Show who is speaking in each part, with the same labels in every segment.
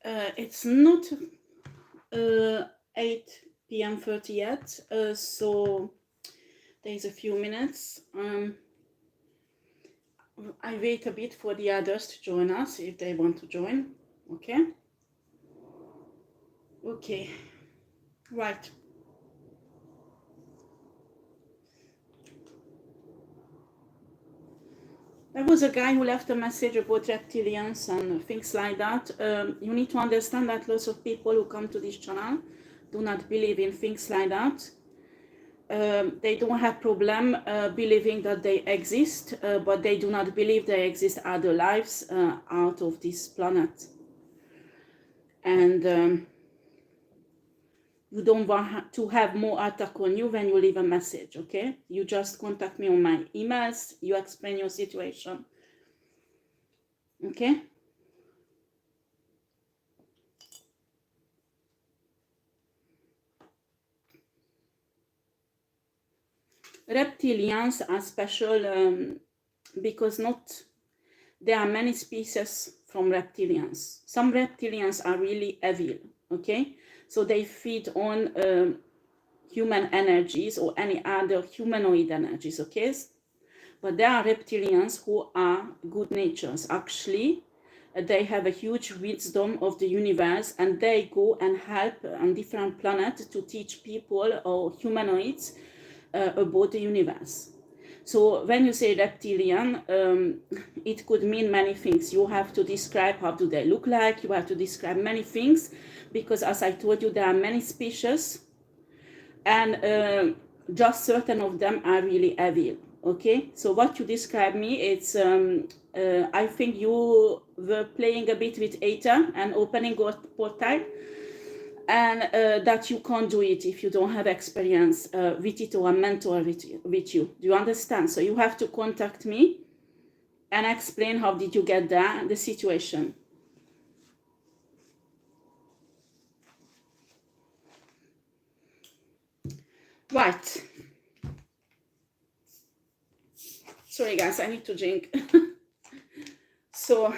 Speaker 1: It's not 8 p.m. 30 yet, so there's a few minutes. I wait a bit for the others to join us if they want to join. Okay. Okay. Right. There was a guy who left a message about reptilians and things like that. You need to understand that lots of people who come to this channel do not believe in things like that. They don't have problem believing that they exist, but they do not believe there exist other lives out of this planet. And you don't want to have more attack on you when you leave a message, okay? You just contact me on my emails, you explain your situation, okay? Reptilians are special because there are many species from reptilians. Some reptilians are really evil, okay? So they feed on human energies or any other humanoid energies, okay? But there are reptilians who are good natures. Actually, they have a huge wisdom of the universe, and they go and help on different planets to teach people or humanoids about the universe. So when you say reptilian, it could mean many things. You have to describe how do they look like, you have to describe many things, because as I told you, there are many species, and just certain of them are really evil, okay? So what you describe me, it's, I think you were playing a bit with Aether and opening a portal, and that you can't do it if you don't have experience with it or a mentor with you. Do you understand? So you have to contact me and explain how did you get there, the situation. Right. Sorry guys, I need to drink. So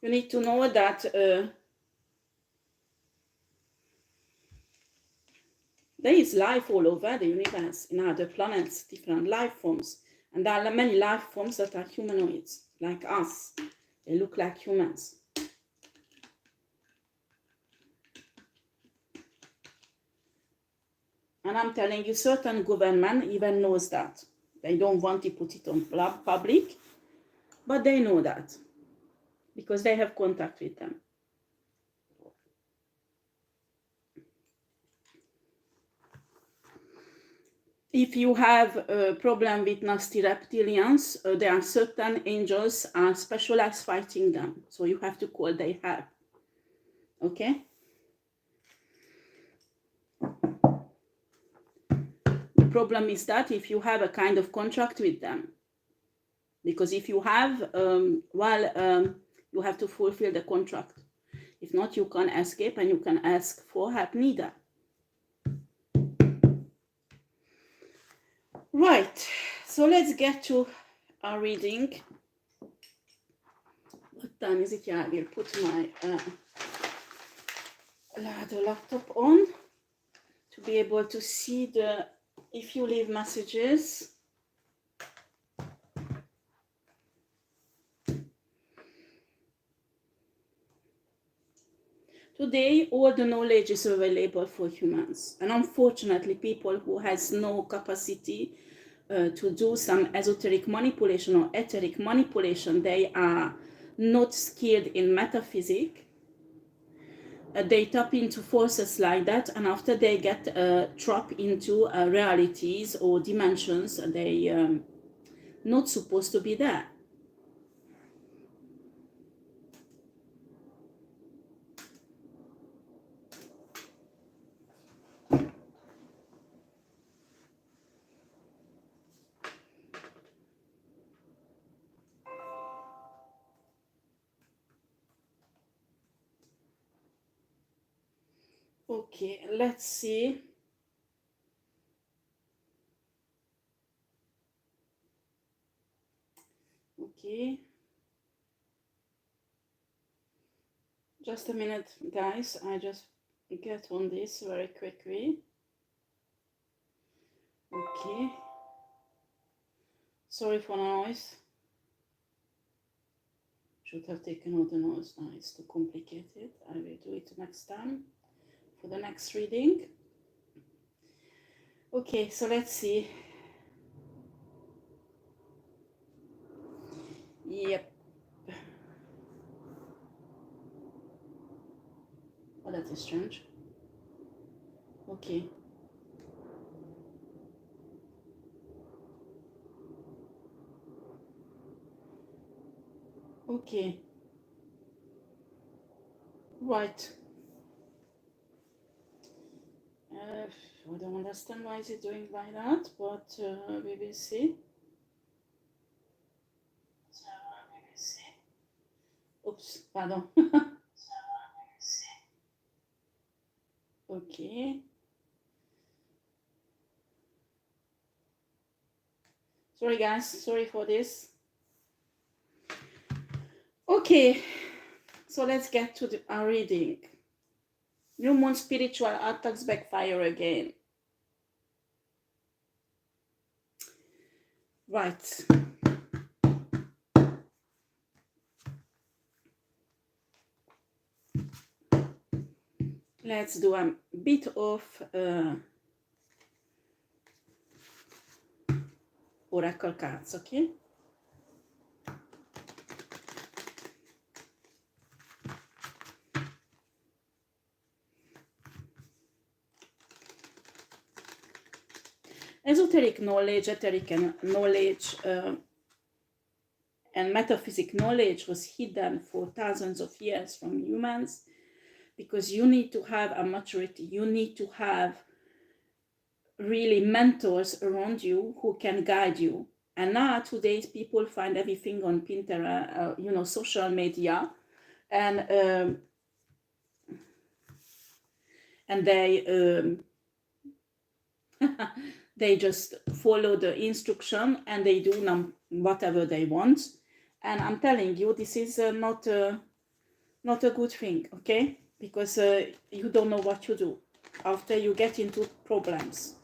Speaker 1: you need to know that there is life all over the universe, in other planets, different life forms. And there are many life forms that are humanoids, like us. They look like humans. And I'm telling you, certain government even knows that. They don't want to put it on public, but they know that, because they have contact with them. If you have a problem with nasty reptilians, there are certain angels are specialized fighting them. So you have to call their help. Okay? The problem is that if you have a kind of contract with them, because if you have, you have to fulfill the contract. If not, you can't escape and you can ask for help neither. Right, so let's get to our reading. What time is it? Yeah, I will put my laptop on to be able to see if you leave messages. Today, all the knowledge is available for humans, and unfortunately, people who has no capacity to do some esoteric manipulation or etheric manipulation, they are not skilled in metaphysics. They tap into forces like that, and after they get trapped into realities or dimensions, they not supposed to be there. Okay, let's see. Okay. Just a minute, guys. I just get on this very quickly. Okay. Sorry for the noise. Should have taken out the noise. Now it's too complicated. I will do it next time for the next reading. Okay, so let's see. Yep. Oh, that is strange. Okay. Okay. Right. I don't understand why is it doing like that, but we will see. Oops, pardon. Okay. Sorry guys, sorry for this. Okay, so let's get to our reading. New moon spiritual attacks backfire again. Right. Let's do a bit of oracle cards, okay? Esoteric knowledge, etheric knowledge, and metaphysic knowledge was hidden for thousands of years from humans, because you need to have a maturity, you need to have really mentors around you who can guide you. And now today's people find everything on Pinterest, social media, and they they just follow the instruction and they do whatever they want. And I'm telling you, this is not a good thing, okay? Because you don't know what you do after you get into problems.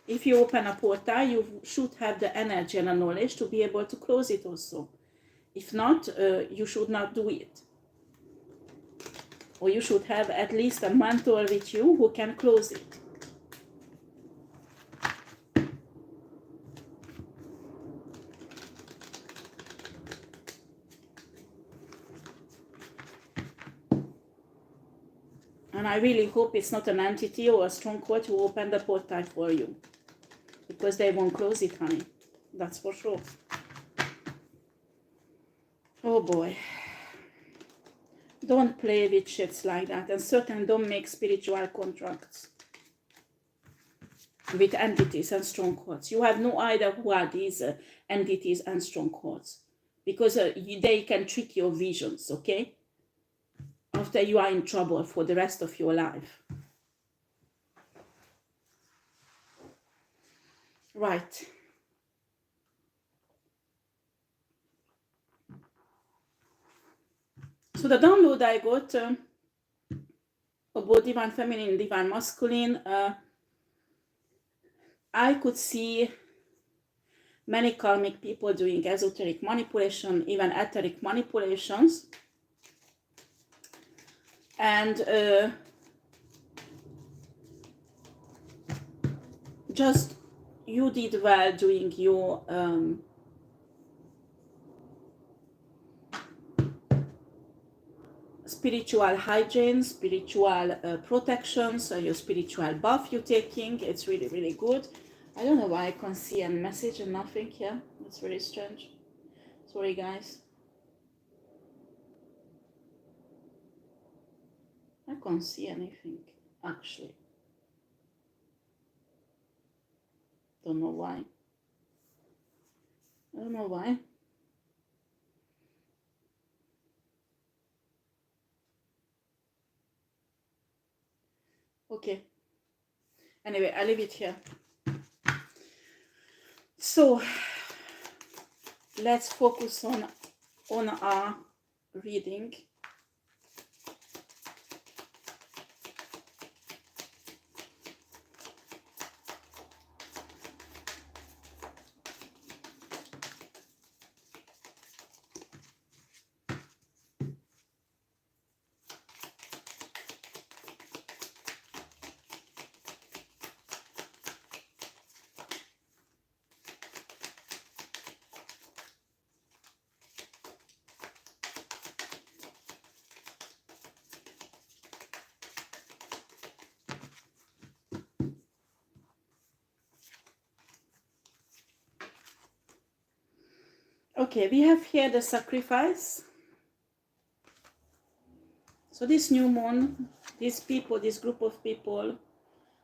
Speaker 1: If you open a portal, you should have the energy and the knowledge to be able to close it also. If not, you should not do it. Or you should have at least a mentor with you who can close it. And I really hope it's not an entity or a stronghold who open the portal for you. Because they won't close it, honey. That's for sure. Oh boy. Don't play with shits like that. And certainly don't make spiritual contracts with entities and strongholds. You have no idea who are these entities and strongholds. Because they can trick your visions, okay? After you are in trouble for the rest of your life. Right. So the download I got about divine feminine, divine masculine, I could see many karmic people doing esoteric manipulation, even etheric manipulations. And just you did well doing your spiritual hygiene, spiritual protections, your spiritual buff you're taking. It's really, really good. I don't know why I can't see a message and nothing here. It's very strange. Sorry, guys. I can't see anything, actually. Don't know why. I don't know why. Okay. Anyway, I leave it here. So let's focus on our reading. Okay, we have here the sacrifice. So this new moon, these people, this group of people,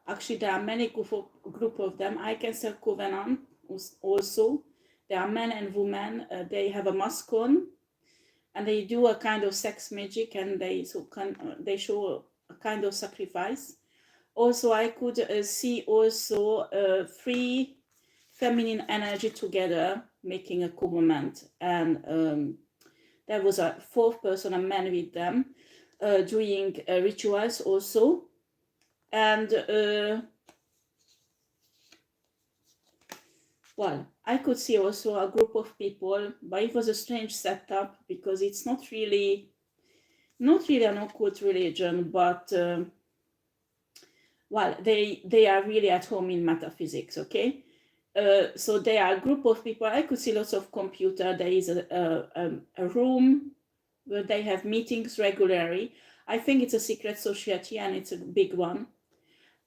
Speaker 1: actually there are many group of them. I can say covenant also. There are men and women. They have a mask on, and they do a kind of sex magic, and they show a kind of sacrifice. Also, I could see also 3 feminine energy together making a covenant, and there was a 4th person, a man with them, doing rituals also. And well, I could see also a group of people, but it was a strange setup because it's not really an occult religion, but well, they are really at home in metaphysics. Okay, so they are a group of people. I could see lots of computer. There is a room where they have meetings regularly. I think it's a secret society, and it's a big one.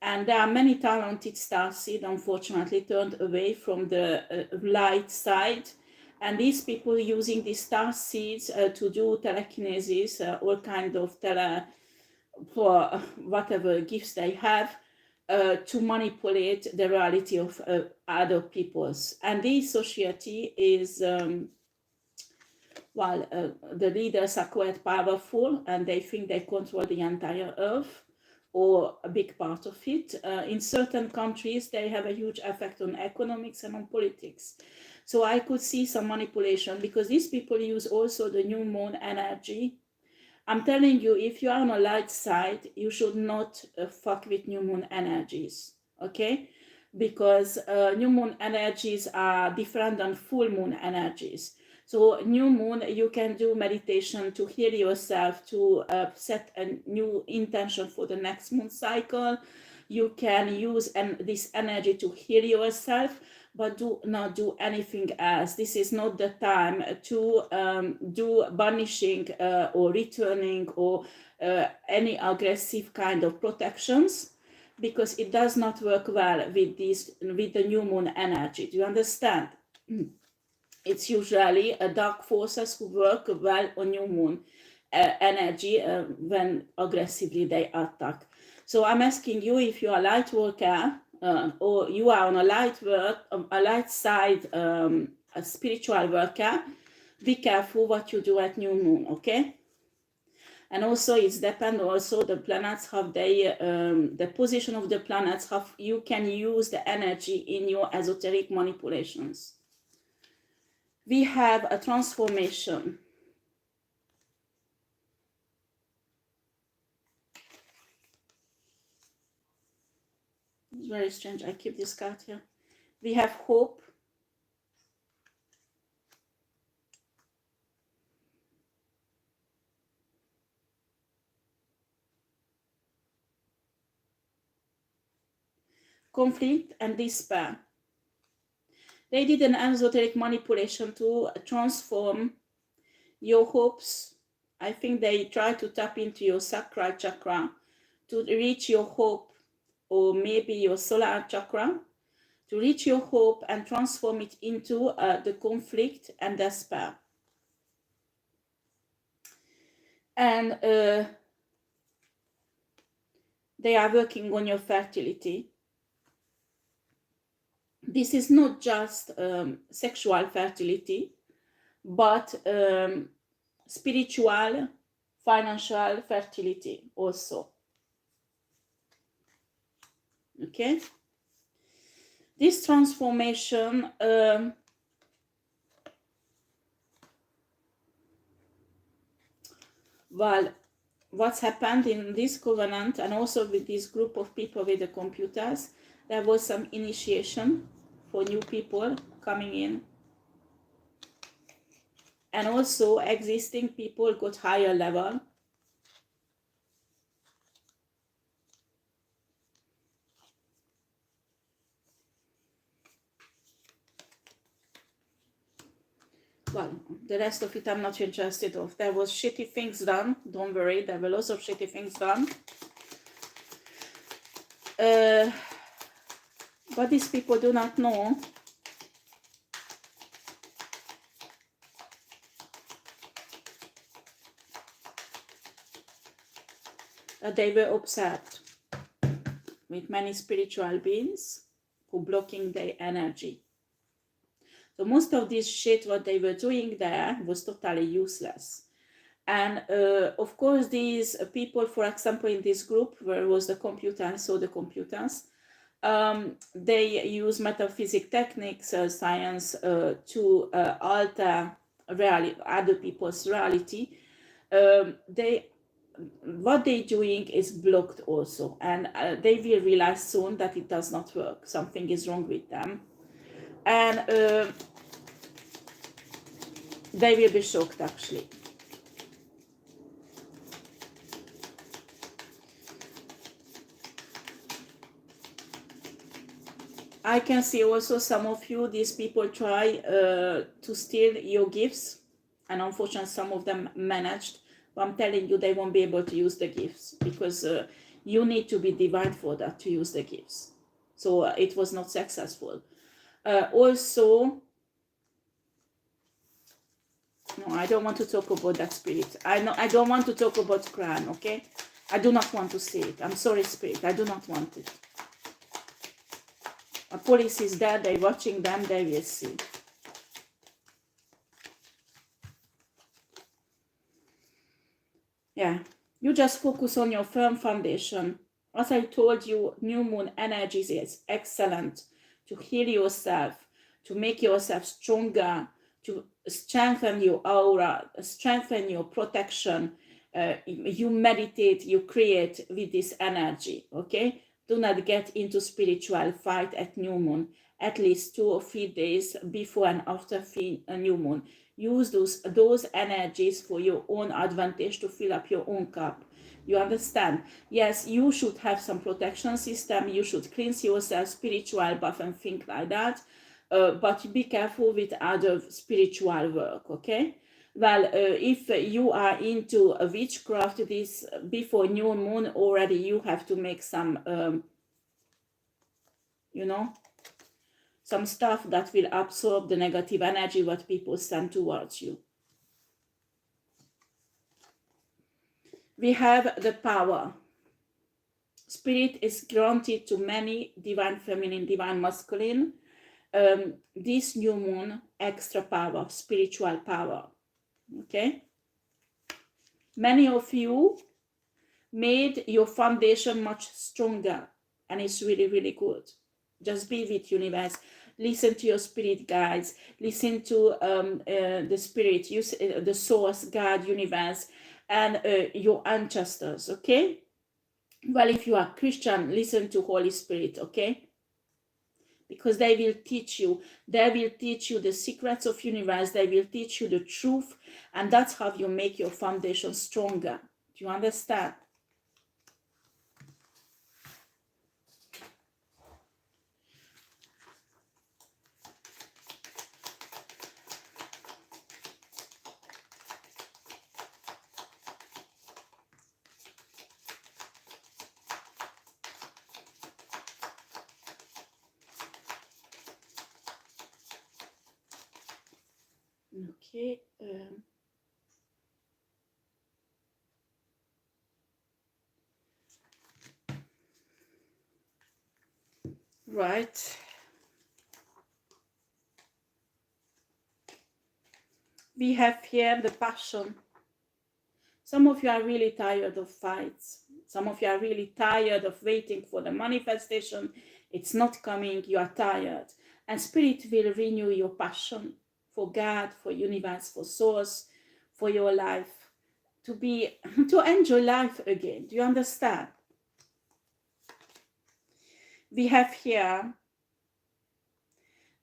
Speaker 1: And there are many talented starseeds, unfortunately, turned away from the light side. And these people using these starseeds to do telekinesis, all kind of for whatever gifts they have, to manipulate the reality of other peoples. And this society is, well, the leaders are quite powerful, and they think they control the entire earth, or a big part of it. In certain countries, they have a huge effect on economics and on politics. So I could see some manipulation, because these people use also the new moon energy. I'm telling you, if you are on a light side, you should not fuck with new moon energies, okay? Because new moon energies are different than full moon energies. So new moon, you can do meditation to heal yourself, to set a new intention for the next moon cycle. You can use this energy to heal yourself, but do not do anything else. This is not the time to do banishing or returning or any aggressive kind of protections, because it does not work well with the new moon energy. Do you understand? It's usually dark forces who work well on new moon energy when aggressively they attack. So I'm asking you, if you are a light worker or you are on a light side, a spiritual worker, be careful what you do at new moon, okay? And also it's depend also the planets, how they the position of the planets, how you can use the energy in your esoteric manipulations. We have a transformation. It's very strange. I keep this card here. We have hope. Conflict and despair. They did an esoteric manipulation to transform your hopes. I think they try to tap into your sacral chakra to reach your hope, or maybe your solar chakra, to reach your hope and transform it into the conflict and despair. And they are working on your fertility. This is not just sexual fertility, but spiritual, financial fertility also. Okay? This transformation well, what's happened in this covenant, and also with this group of people with the computers, there was some initiation for new people coming in, and also existing people got higher level. Well, the rest of it I'm not interested of. There was shitty things done, don't worry, there were lots of shitty things done. But these people do not know that they were observed with many spiritual beings who blocking their energy. So most of this shit what they were doing there was totally useless. And of course these people, for example, in this group where was the computer and saw the computers, they use metaphysic techniques, science, to alter other people's reality. What they're doing is blocked also, and they will realize soon that it does not work. Something is wrong with them, and they will be shocked actually. I can see also some of you, these people try to steal your gifts, and unfortunately some of them managed. But I'm telling you, they won't be able to use the gifts because you need to be divine for that, to use the gifts. So it was not successful. Also, no, I don't want to talk about that spirit. I don't want to talk about crime, okay? I do not want to see it. I'm sorry, spirit. I do not want it. A police is there, they're watching them, they will see. Yeah, you just focus on your firm foundation. As I told you, new moon energy is excellent to heal yourself, to make yourself stronger, to strengthen your aura, strengthen your protection. You meditate, you create with this energy, okay? Do not get into spiritual fight at new moon, at least 2 or 3 days before and after a new moon. Use those energies for your own advantage to fill up your own cup. You understand? Yes, you should have some protection system. You should cleanse yourself, spiritual buff and things like that. But be careful with other spiritual work, okay? Well, if you are into a witchcraft, this before new moon already, you have to make some, you know, some stuff that will absorb the negative energy what people send towards you. We have the power. Spirit is granted to many, divine feminine, divine masculine. This new moon, extra power, spiritual power. Okay? Many of you made your foundation much stronger, and it's really, really good. Just be with universe. Listen to your spirit guides. Listen to the spirit, the source, God, universe, and your ancestors, okay? Well, if you are Christian, listen to Holy Spirit, okay? Because they will teach you. They will teach you the secrets of universe. They will teach you the truth, and that's how you make your foundation stronger. Do you understand? Okay. Right. We have here the passion. Some of you are really tired of fights. Some of you are really tired of waiting for the manifestation. It's not coming. You are tired. And Spirit will renew your passion for God, for universe, for source, for your life, to enjoy life again. Do you understand? We have here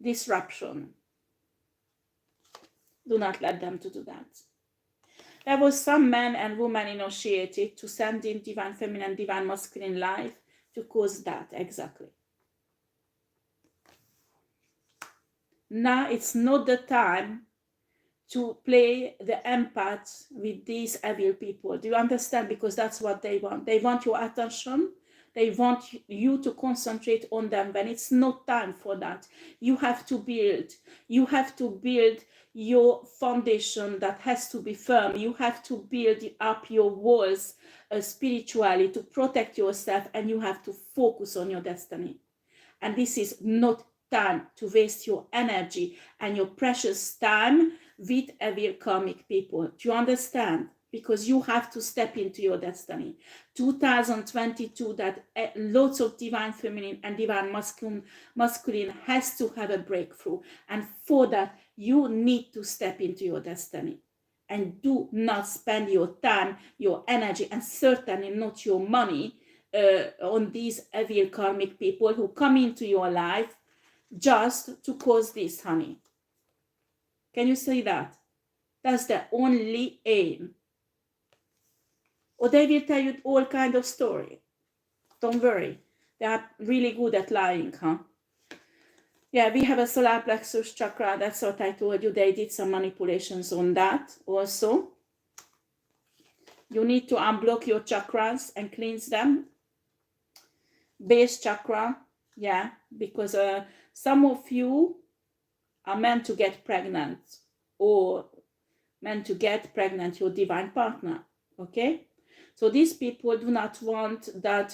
Speaker 1: disruption. Do not let them to do that. There was some man and woman initiated to send in divine feminine, divine masculine life to cause that, exactly. Now it's not the time to play the empath with these evil people. Do you understand? Because that's what they want. They want your attention. They want you to concentrate on them when it's not time for that. You have to build. You have to build your foundation that has to be firm. You have to build up your walls spiritually to protect yourself, and you have to focus on your destiny. And this is not time to waste your energy and your precious time with evil karmic people. Do you understand? Because you have to step into your destiny. 2022, that lots of divine feminine and divine masculine has to have a breakthrough. And for that, you need to step into your destiny. And do not spend your time, your energy, and certainly not your money on these evil karmic people who come into your life just to cause this, honey. Can you see that? That's the only aim. Or they will tell you all kind of story. Don't worry. They are really good at lying, huh? Yeah, we have a solar plexus chakra. That's what I told you. They did some manipulations on that also. You need to unblock your chakras and cleanse them. Base chakra, yeah, because some of you are meant to get pregnant, or meant to get pregnant your divine partner, okay? So these people do not want that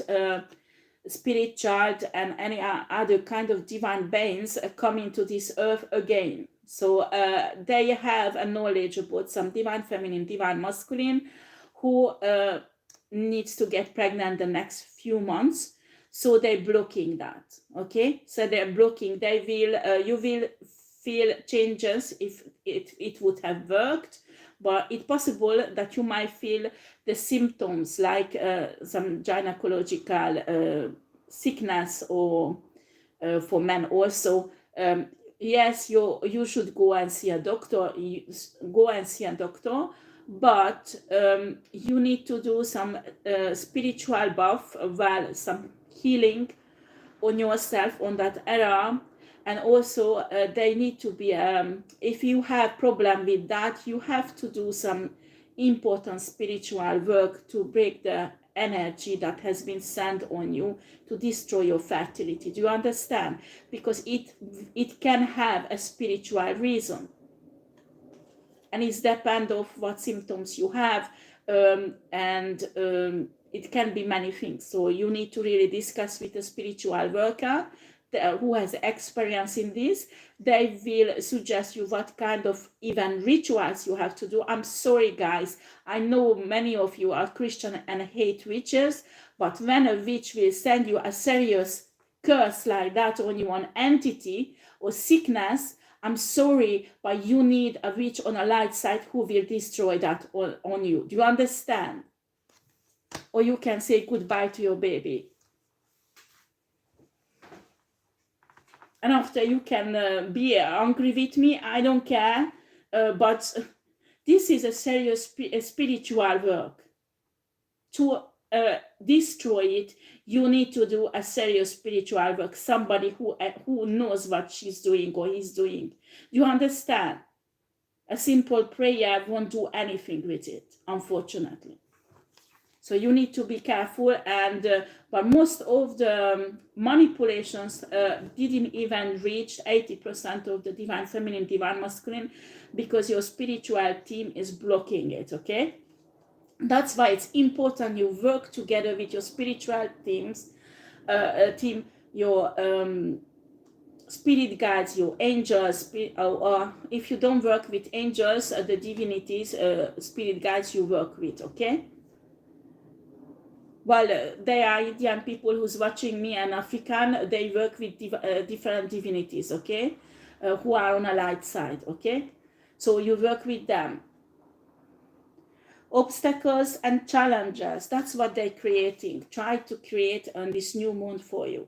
Speaker 1: spirit child and any other kind of divine beings coming to this earth again. So they have a knowledge about some divine feminine, divine masculine, who needs to get pregnant the next few months. So they're blocking that, okay? So they're blocking. They will, you will feel changes if it would have worked, but it's possible that you might feel the symptoms like some gynecological sickness, or for men also. Yes, you should go and see a doctor. Go and see a doctor, but you need to do some spiritual buff, well, some healing on yourself on that area. And also they need to be if you have problem with that, you have to do some important spiritual work to break the energy that has been sent on you to destroy your fertility. Do you understand? Because it can have a spiritual reason, and it's depend of what symptoms you have, and it can be many things. So you need to really discuss with a spiritual worker who has experience in this. They will suggest you what kind of even rituals you have to do. I'm sorry, guys. I know many of you are Christian and hate witches, but when a witch will send you a serious curse like that on you, an entity or sickness, I'm sorry, but you need a witch on a light side who will destroy that on you. Do you understand? Or you can say goodbye to your baby. And after you can be angry with me, I don't care. But this is a serious spiritual work. To destroy it, you need to do a serious spiritual work. Somebody who knows what she's doing or he's doing. You understand? A simple prayer won't do anything with it, unfortunately. So you need to be careful. And but most of the manipulations didn't even reach 80% of the divine feminine, divine masculine, because your spiritual team is blocking it, okay? That's why it's important you work together with your spiritual team, your spirit guides, your angels, or if you don't work with angels, the divinities, spirit guides you work with, okay? Well, they are Indian people who's watching me, and African, they work with different divinities, okay? Who are on a light side, okay? So you work with them. Obstacles and challenges, that's what they're creating. Try to create on this new moon for you.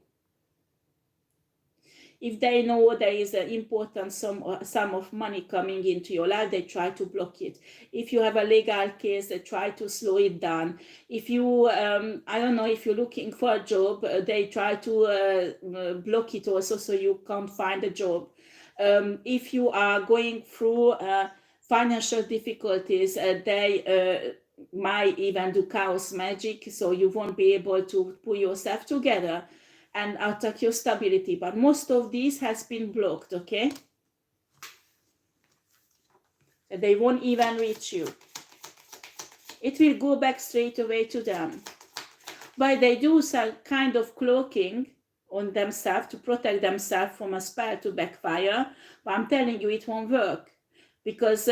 Speaker 1: If they know there is an important sum of money coming into your life, they try to block it. If you have a legal case, they try to slow it down. If you, I don't know, if you're looking for a job, they try to block it also, so you can't find a job. If you are going through financial difficulties, they might even do chaos magic, so you won't be able to pull yourself together and attack your stability. But most of these has been blocked, okay? They won't even reach you. It will go back straight away to them. But they do some kind of cloaking on themselves to protect themselves from a spell to backfire. But I'm telling you, it won't work. Because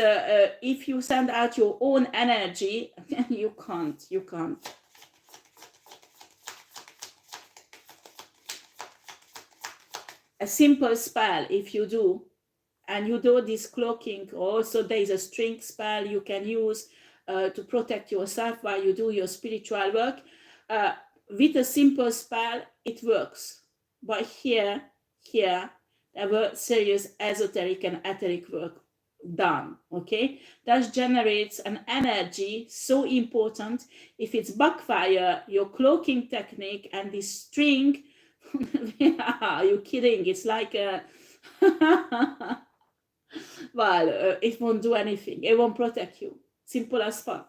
Speaker 1: if you send out your own energy, you can't. A simple spell, if you do, and you do this cloaking, also there is a string spell you can use to protect yourself while you do your spiritual work. With a simple spell, it works. But here, there were serious esoteric and etheric work done, okay? That generates an energy so important. If it's backfire, your cloaking technique and this string, are you kidding? It's like a... well, it won't do anything. It won't protect you. Simple as fuck.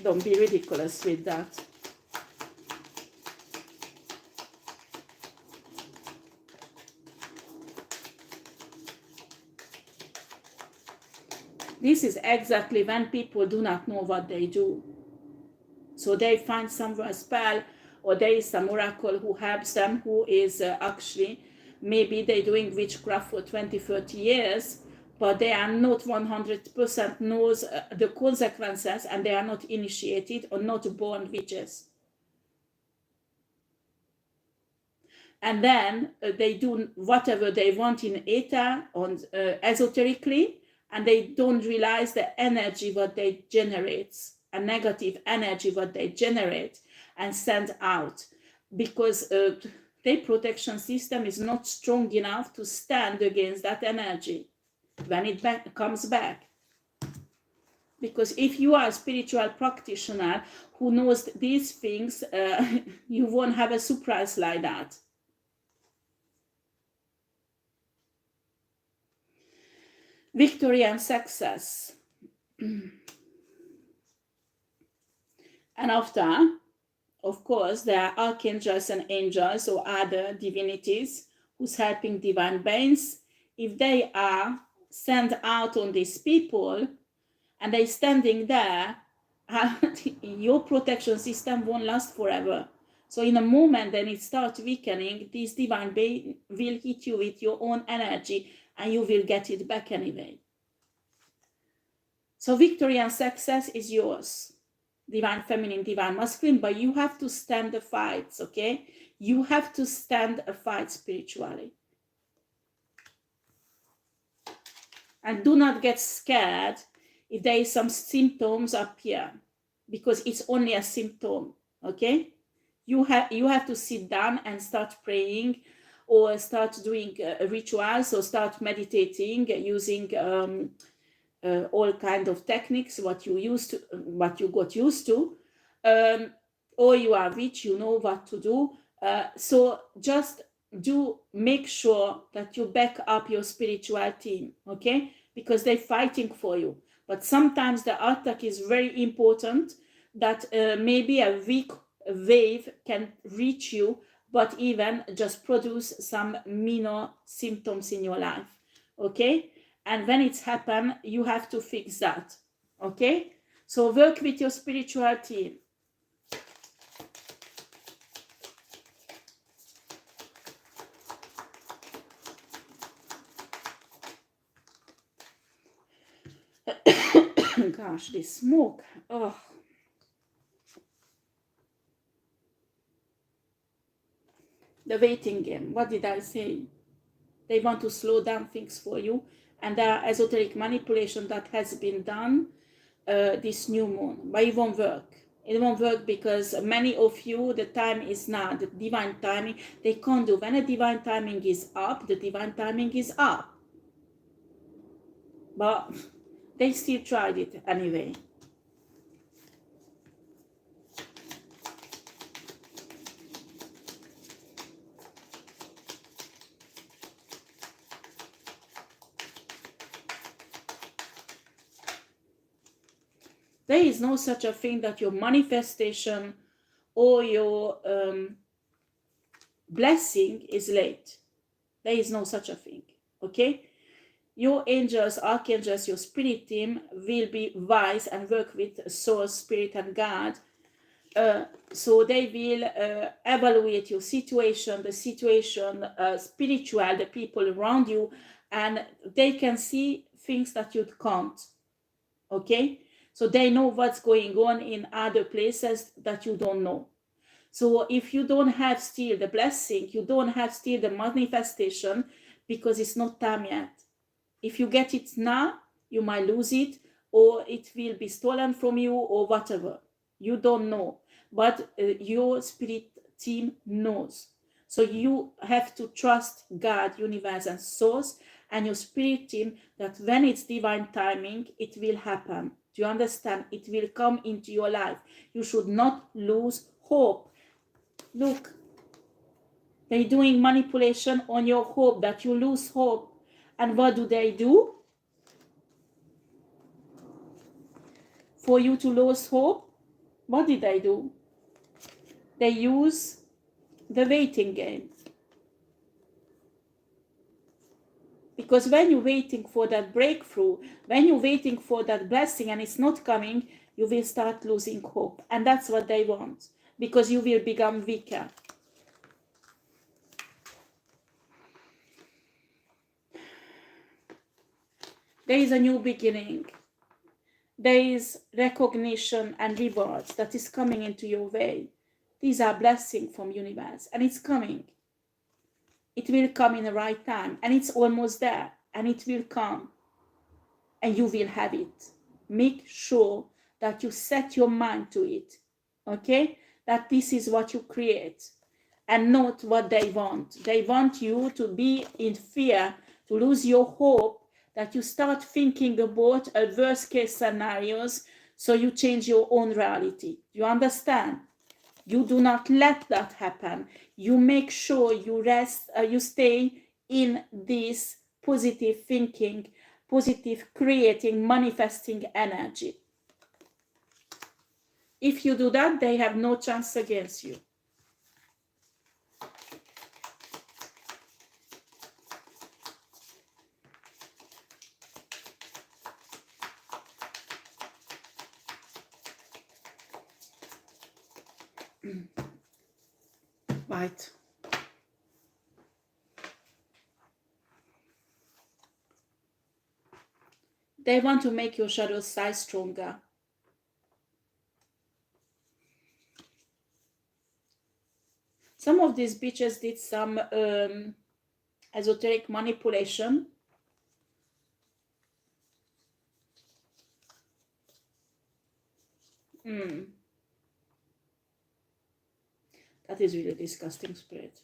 Speaker 1: Don't be ridiculous with that. This is exactly when people do not know what they do. So they find somewhere a spell, or there is some oracle who helps them, who is actually, maybe they're doing witchcraft for 20, 30 years, but they are not 100% knows the consequences, and they are not initiated or not born witches. And then they do whatever they want in ether, on esoterically, and they don't realize the energy what they generate, a negative energy what they generate and send out, because their protection system is not strong enough to stand against that energy when it comes back. Because if you are a spiritual practitioner who knows these things, you won't have a surprise like that. Victory and success. And after, of course, there are archangels and angels or other divinities who's helping divine beings. If they are sent out on these people and they're standing there, your protection system won't last forever. So in a moment then it starts weakening, this divine being will hit you with your own energy and you will get it back anyway. So victory and success is yours. Divine feminine, divine masculine, but you have to stand the fights, okay? You have to stand a fight spiritually. And do not get scared if there is some symptoms appear, because it's only a symptom, okay? You have to sit down and start praying, or start doing rituals, or start meditating using all kind of techniques what you got used to, or you are rich, you know what to do. So just make sure that you back up your spiritual team, okay? Because they're fighting for you. But sometimes the attack is very important, that maybe a weak wave can reach you, but even just produce some minor symptoms in your life, okay? And when it's happened, you have to fix that, okay? So work with your spiritual team. Gosh, this smoke. Oh. The waiting game. What did I say? They want to slow down things for you. And there are esoteric manipulation that has been done this new moon. But it won't work. It won't work because many of you, the time is now, the divine timing, they can't do. When the divine timing is up, the divine timing is up. But they still tried it anyway. There is no such a thing that your manifestation or your blessing is late. There is no such a thing, okay? Your angels, archangels, your spirit team will be wise and work with source, spirit, and God. So they will evaluate your situation, the situation, spiritual, the people around you, and they can see things that you can't, okay? So they know what's going on in other places that you don't know. So if you don't have still the blessing, you don't have still the manifestation, because it's not time yet. If you get it now, you might lose it, or it will be stolen from you, or whatever. You don't know, but your spirit team knows. So you have to trust God, universe, and source, and your spirit team, that when it's divine timing, it will happen. Do you understand? It will come into your life. You should not lose hope. Look, they're doing manipulation on your hope, that you lose hope. And what do? For you to lose hope, what did they do? They use the waiting game. Because when you're waiting for that breakthrough, when you're waiting for that blessing and it's not coming, you will start losing hope. And that's what they want, because you will become weaker. There is a new beginning. There is recognition and rewards that is coming into your way. These are blessings from universe, and it's coming. It will come in the right time, and it's almost there, and it will come, and you will have it. Make sure that you set your mind to it, okay? That this is what you create, and not what they want. They want you to be in fear, to lose your hope, that you start thinking about a worst case scenarios, so you change your own reality. You understand? You do not let that happen. You make sure you rest, you stay in this positive thinking, positive creating, manifesting energy. If you do that, they have no chance against you. Right. They want to make your shadow side stronger. Some of these bitches did some esoteric manipulation. That is really disgusting, spirit.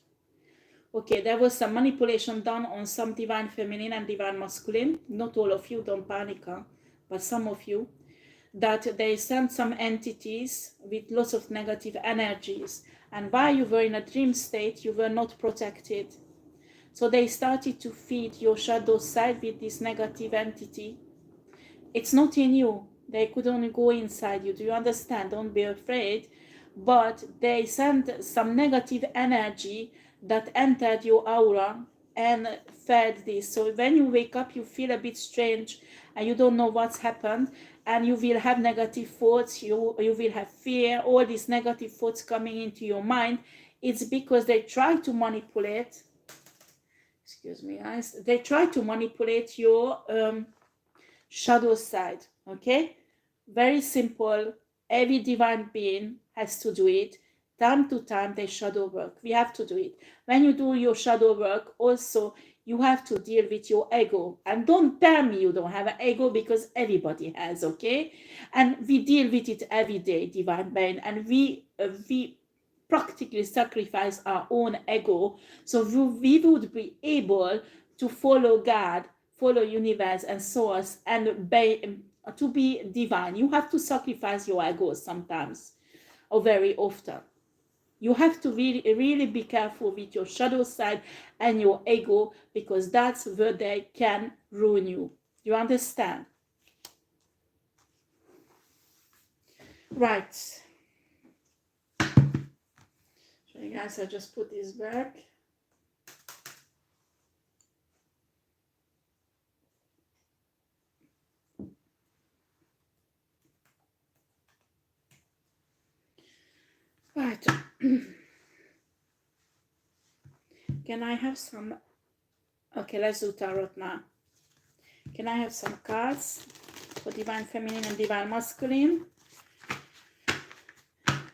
Speaker 1: Okay, there was some manipulation done on some divine feminine and divine masculine. Not all of you, don't panic, but some of you. That they sent some entities with lots of negative energies. And while you were in a dream state, you were not protected. So they started to feed your shadow side with this negative entity. It's not in you. They could only go inside you. Do you understand? Don't be afraid. But they sent some negative energy that entered your aura and fed this. So when you wake up, you feel a bit strange and you don't know what's happened, and you will have negative thoughts, you will have fear, all these negative thoughts coming into your mind. It's because they try to manipulate, excuse me guys, they try to manipulate your shadow side, okay? Very simple. Every divine being has to do it. Time to time, they shadow work. We have to do it. When you do your shadow work, also, you have to deal with your ego. And don't tell me you don't have an ego, because everybody has, okay? And we deal with it every day, divine being. And we practically sacrifice our own ego, so we would be able to follow God, follow universe and source, and to be divine. You have to sacrifice your ego sometimes, or very often. You have to really be careful with your shadow side and your ego, because that's where they can ruin you. You understand? Right. So guys, I just put this back. Right. Can I have some? Okay, let's do tarot now. Can I have some cards for divine feminine and divine masculine?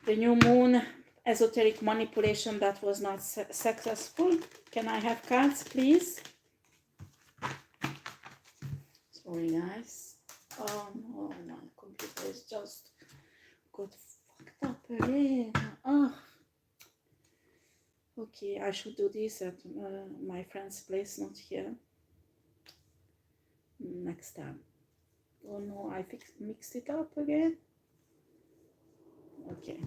Speaker 1: The new moon, esoteric manipulation that was not successful. Can I have cards, please? Sorry, guys. Oh no, my computer is just got fucked up again. Oh. Okay, I should do this at my friend's place, not here. Next time. Oh no, I mixed it up again. Okay.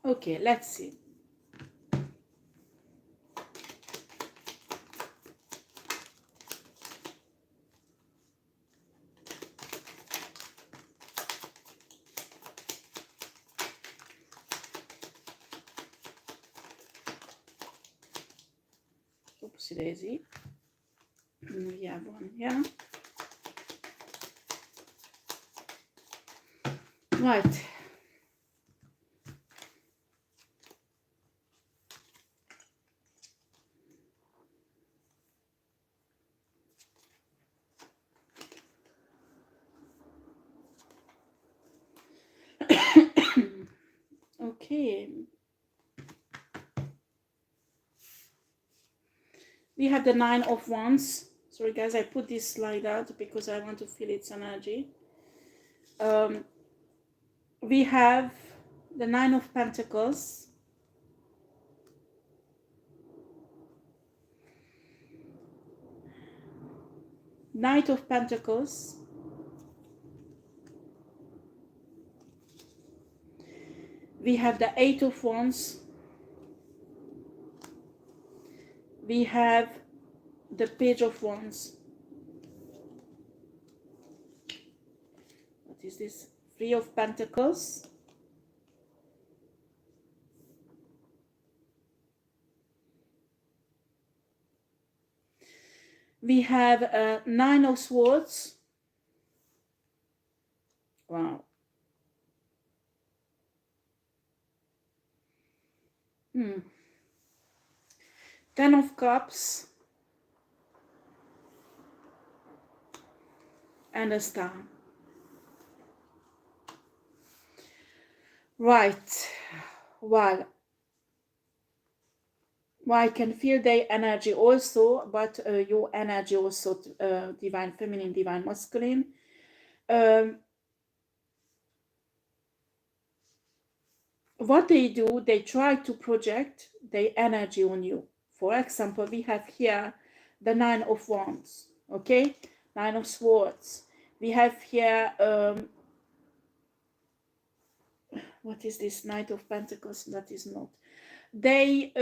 Speaker 1: Okay, let's see. Oopsie daisy. We have one here. Right. Okay. We have the 9 of Wands. Sorry guys, I put this slide out because I want to feel its energy. We have the 9 of Pentacles. Knight of Pentacles. We have the 8 of Wands. We have the Page of Wands. What is this? 3 of Pentacles. We have 9 of Swords. Wow. Hmm. 10 of Cups. And a Star. Right. Well, I can feel their energy also, but your energy also, divine feminine, divine masculine. What they do, they try to project their energy on you. For example, we have here the 9 of Wands, okay? 9 of Swords. We have here, what is this? Knight of Pentacles? That is not. They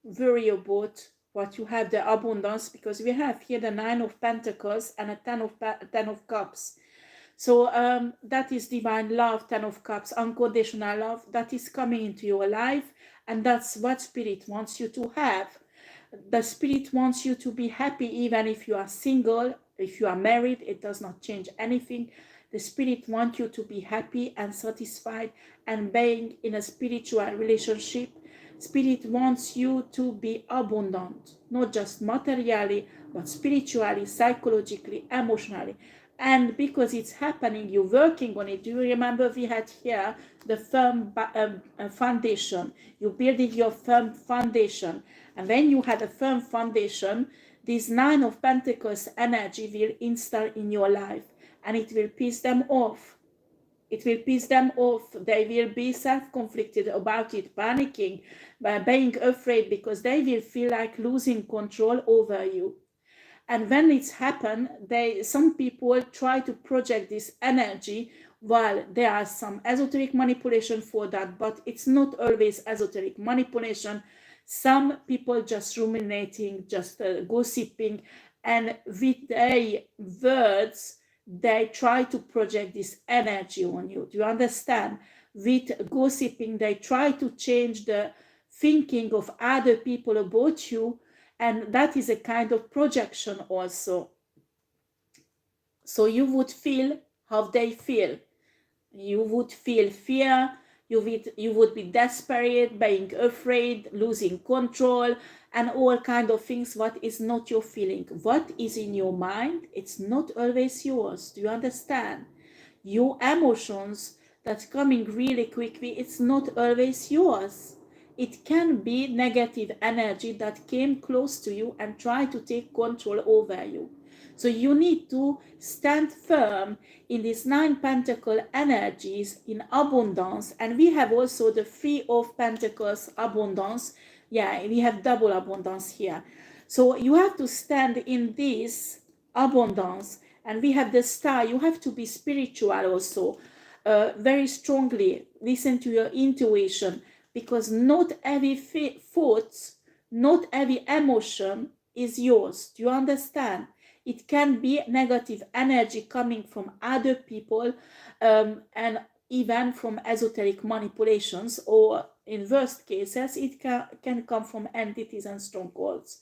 Speaker 1: worry about what you have, the abundance, because we have here the 9 of Pentacles and a 10 of Cups. So that is divine love, 10 of Cups, unconditional love that is coming into your life, and that's what Spirit wants you to have. The Spirit wants you to be happy even if you are single, if you are married, it does not change anything. The Spirit wants you to be happy and satisfied and being in a spiritual relationship. Spirit wants you to be abundant, not just materially, but spiritually, psychologically, emotionally. And because it's happening, you're working on it. Do you remember we had here the firm foundation? You're building your firm foundation. And when you had a firm foundation, this 9 of Pentacles energy will install in your life and it will piss them off. It will piss them off. They will be self-conflicted about it, panicking, being afraid, because they will feel like losing control over you. And when it's happened, some people try to project this energy, while there are some esoteric manipulation for that, but it's not always esoteric manipulation. Some people just ruminating, just gossiping, and with their words, they try to project this energy on you. Do you understand? With gossiping, they try to change the thinking of other people about you, and that is a kind of projection also. So you would feel how they feel. You would feel fear, you would be desperate, being afraid, losing control, and all kind of things. What is not your feeling? What is in your mind? It's not always yours. Do you understand? Your emotions that's coming really quickly, it's not always yours. It can be negative energy that came close to you and try to take control over you. So you need to stand firm in these 9 pentacle energies in abundance. And we have also the 3 of pentacles abundance. Yeah, we have double abundance here. So you have to stand in this abundance. And we have the star. You have to be spiritual also, very strongly. Listen to your intuition, because not every thought, not every emotion is yours. Do you understand? It can be negative energy coming from other people, and even from esoteric manipulations, or in worst cases, it can come from entities and strongholds,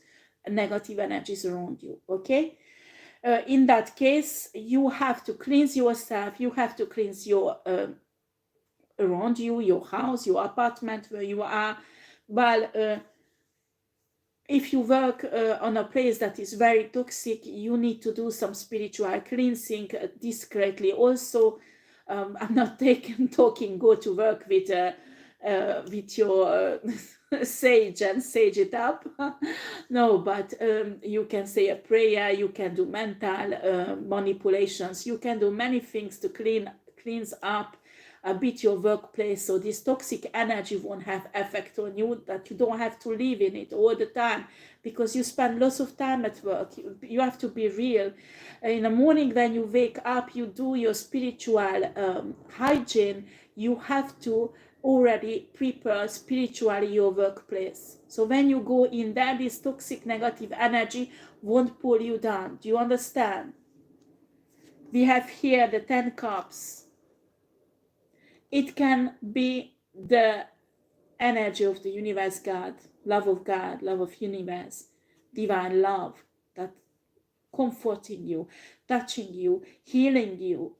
Speaker 1: negative energies around you, okay? In that case, you have to cleanse yourself, you have to cleanse your around you, your house, your apartment where you are. Well, if you work on a place that is very toxic, you need to do some spiritual cleansing discreetly. Also, I'm not talking go to work with your sage and sage it up. No, but you can say a prayer, you can do mental manipulations, you can do many things to cleanse up a bit your workplace, so this toxic energy won't have effect on you, that you don't have to live in it all the time, because you spend lots of time at work. You have to be real. In the morning when you wake up, you do your spiritual hygiene. You have to already prepare spiritually your workplace. So when you go in there, this toxic negative energy won't pull you down. Do you understand? We have here the 10 cups. It can be the energy of the universe, God, love of universe, divine love, that comforting you, touching you, healing you,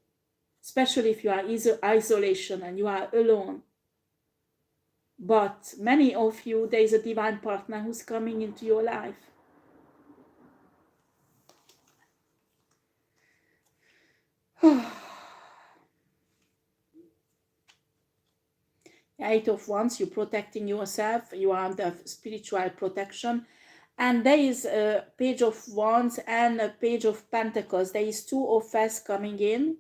Speaker 1: especially if you are in isolation and you are alone. But many of you, there is a divine partner who's coming into your life. Eight of Wands, you're protecting yourself, you are under spiritual protection. And there is a Page of Wands and a Page of Pentacles. There is 2 offers coming in,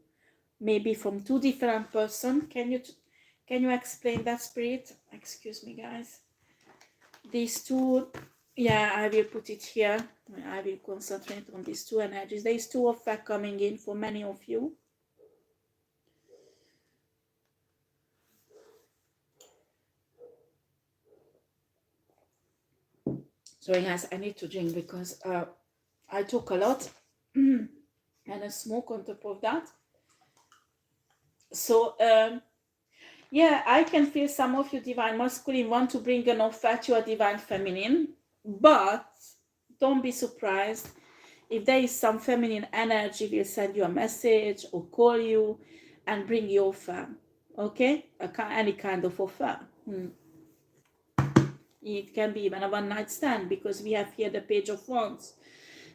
Speaker 1: maybe from 2 different persons. Can you explain that, Spirit? Excuse me, guys. These 2, yeah, I will put it here. I will concentrate on these 2 energies. There is 2 offers coming in for many of you. Sorry guys, I need to drink because I talk a lot and I smoke on top of that. So yeah, I can feel some of you divine masculine want to bring an offer to your divine feminine, but don't be surprised if there is some feminine energy will send you a message or call you and bring you offer, okay? Any kind of offer. It can be even a one-night stand, because we have here the Page of Wands.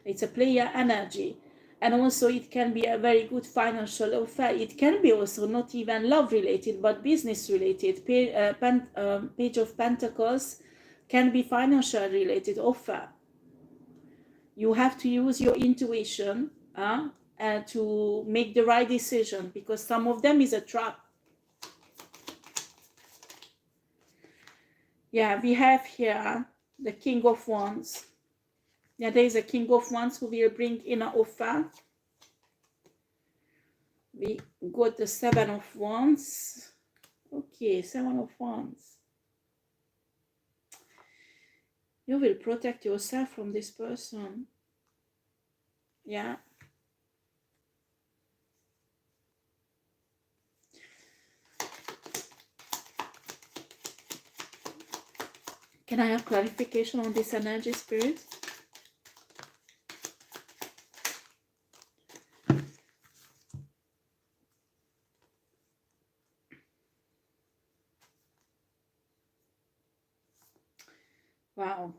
Speaker 1: It's a player energy. And also it can be a very good financial offer. It can be also not even love related, but business related. Page of Pentacles can be financial related offer. You have to use your intuition to make the right decision, because some of them is a trap. Yeah, we have here the King of Wands. Yeah, there is a King of Wands who will bring in an offer. We got the Seven of Wands. Okay, Seven of Wands. You will protect yourself from this person. Yeah. Can I have clarification on this energy, Spirit? Wow.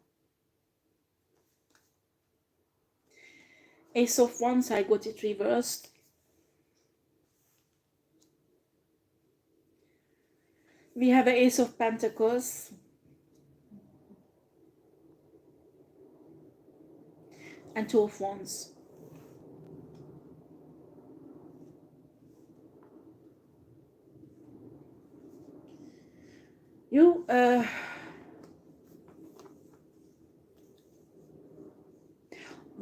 Speaker 1: Ace of Wands, I got it reversed. We have an Ace of Pentacles. And Two of Wands. You, well,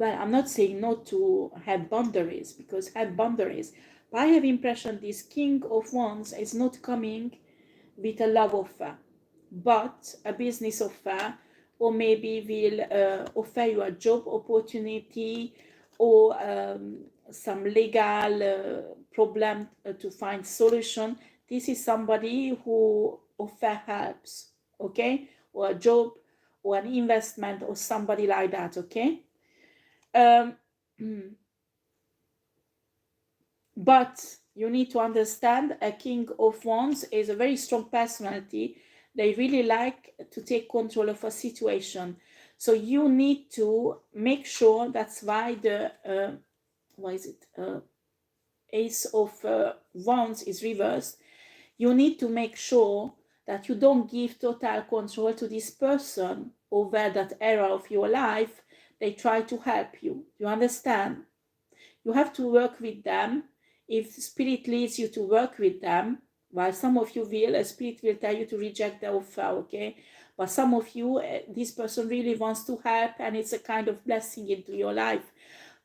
Speaker 1: I'm not saying not to have boundaries, because have boundaries. But I have impression this King of Wands is not coming with a love offer, but a business offer, or maybe will offer you a job opportunity, or some legal problem to find solution. This is somebody who offer helps, okay, or a job or an investment or somebody like that, okay. But you need to understand a King of Wands is a very strong personality. They really like to take control of a situation. So you need to make sure, that's why the, Ace of Wands is reversed. You need to make sure that you don't give total control to this person over that era of your life. They try to help you. You understand? You have to work with them. If Spirit leads you to work with them, while some of you will, a Spirit will tell you to reject the offer, okay? But some of you, this person really wants to help, and it's a kind of blessing into your life.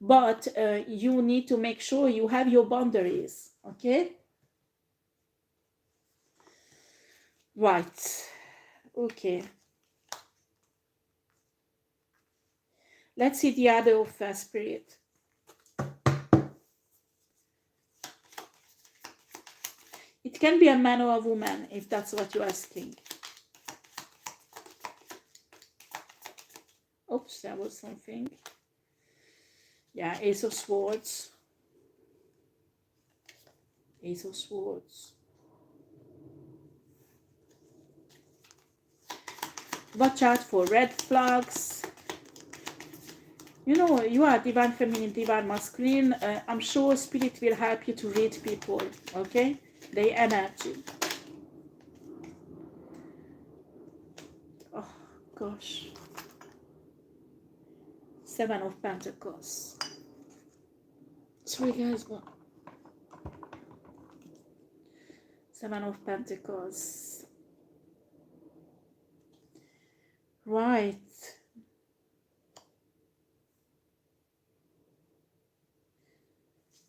Speaker 1: But you need to make sure you have your boundaries, okay? Right. Okay. Let's see the other offer, Spirit. It can be a man or a woman, if that's what you're asking. Oops, that was something. Yeah, Ace of Swords. Ace of Swords. Watch out for red flags. You know, you are divine feminine, divine masculine. I'm sure Spirit will help you to read people, okay? Their energy. Oh, gosh. Seven of Pentacles. Sorry, guys, but... Seven of Pentacles. Right.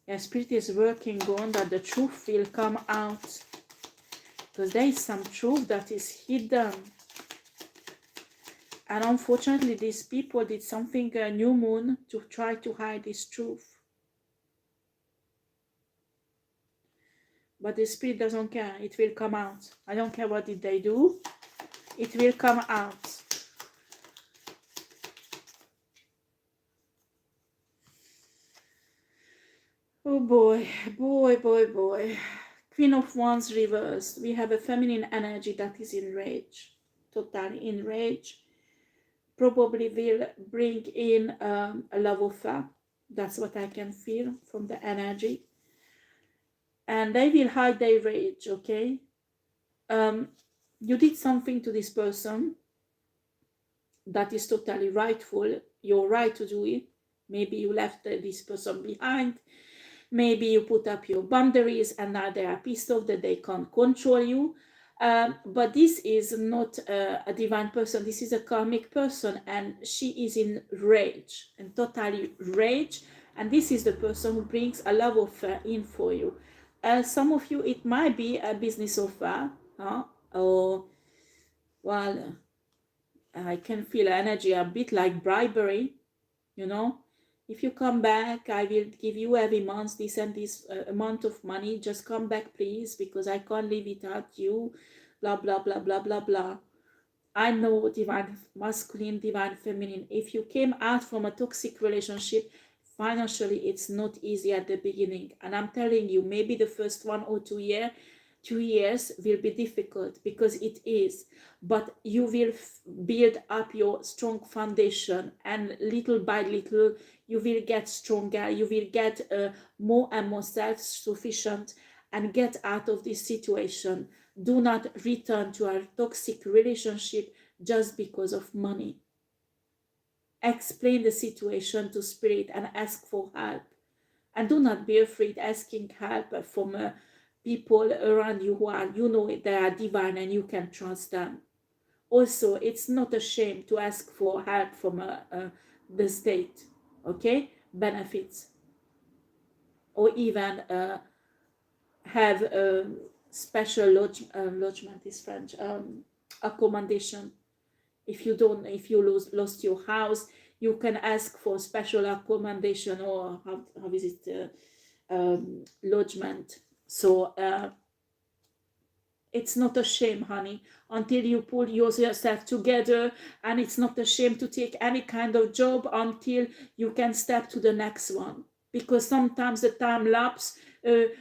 Speaker 1: Yeah, Spirit is working on that the truth will come out. Because there is some truth that is hidden. And unfortunately, these people did something, a new moon, to try to hide this truth. But the Spirit doesn't care. It will come out. I don't care what did they do. It will come out. Oh boy, boy, boy, boy. Queen of Wands reversed. We have a feminine energy that is in rage. Totally in rage. Probably will bring in a love offer. That's what I can feel from the energy. And they will hide their rage, okay? You did something to this person that is totally rightful. You're right to do it. Maybe you left this person behind. Maybe you put up your boundaries and now they are pissed off that they can't control you. But this is not a divine person. This is a karmic person, and she is in rage, and totally rage. And this is the person who brings a love offer in for you. Some of you, it might be a business offer, or, well, I can feel energy a bit like bribery, you know. If you come back, I will give you every month this and this amount of money. Just come back, please, because I can't live without you. Blah, blah, blah, blah, blah, blah. I know divine masculine, divine feminine. If you came out from a toxic relationship, financially, it's not easy at the beginning. And I'm telling you, maybe the first 1 or 2 years will be difficult, because it is. But you will build up your strong foundation, and little by little you will get stronger. You will get more and more self-sufficient and get out of this situation. Do not return to a toxic relationship just because of money. Explain the situation to spirit and ask for help. And do not be afraid asking help from people around you who are, you know, they are divine and you can trust them. Also, it's not a shame to ask for help from the state, okay? Benefits. Or even have a special lodgement is French, accommodation. If you lost your house, you can ask for special accommodation, or how is it, lodgement. So it's not a shame, honey, until you pull yourself together, and it's not a shame to take any kind of job until you can step to the next one. Because sometimes the time lapse,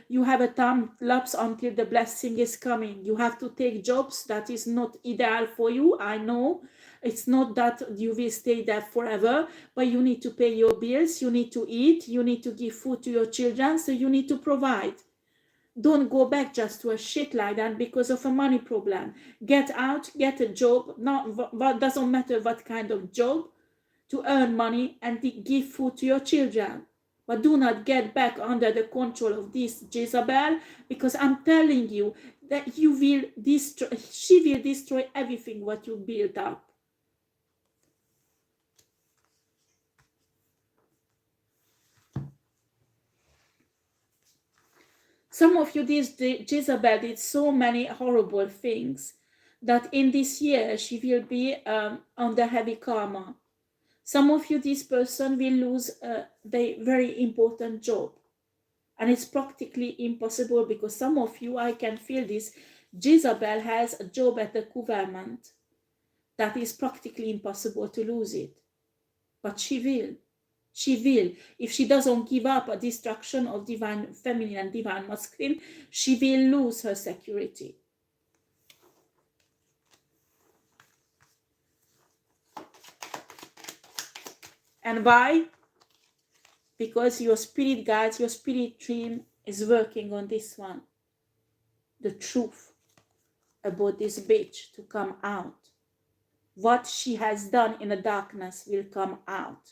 Speaker 1: you have a time lapse until the blessing is coming. You have to take jobs that is not ideal for you, I know. It's not that you will stay there forever, but you need to pay your bills, you need to eat, you need to give food to your children, so you need to provide. Don't go back just to a shit like that because of a money problem. Get out, get a job, what doesn't matter what kind of job, to earn money and give food to your children. But do not get back under the control of this Jezebel, because I'm telling you that she will destroy everything what you built up. Some of you, this Jezebel did so many horrible things that in this year she will be under heavy karma. Some of you, this person will lose their very important job. And it's practically impossible, because some of you, I can feel this, Jezebel has a job at the government that is practically impossible to lose it. But she will. She will. If she doesn't give up a destruction of divine feminine and divine masculine, she will lose her security. And why? Because your spirit guides, your spirit dream is working on this one. The truth about this bitch to come out. What she has done in the darkness will come out.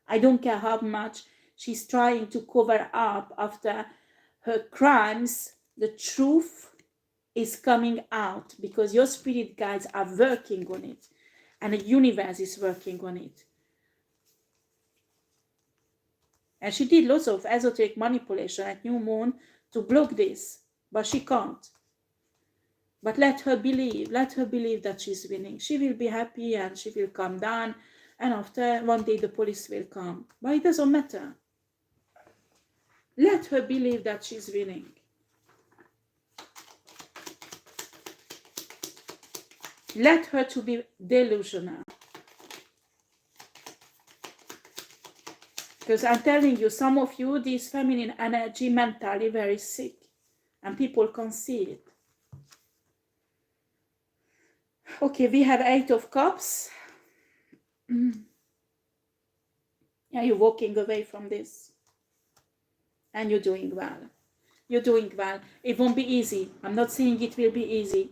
Speaker 1: I don't care how much she's trying to cover up after her crimes. The truth is coming out, because your spirit guides are working on it, and the universe is working on it. And she did lots of esoteric manipulation at New Moon to block this, but she can't. But let her believe that she's winning. She will be happy and she will calm down, and after one day the police will come. But it doesn't matter. Let her believe that she's winning. Let her to be delusional. Because I'm telling you, some of you, this feminine energy mentally very sick, and people can see it. Okay, we have 8 of Cups. Yeah, you're walking away from this. And you're doing well. You're doing well. It won't be easy. I'm not saying it will be easy.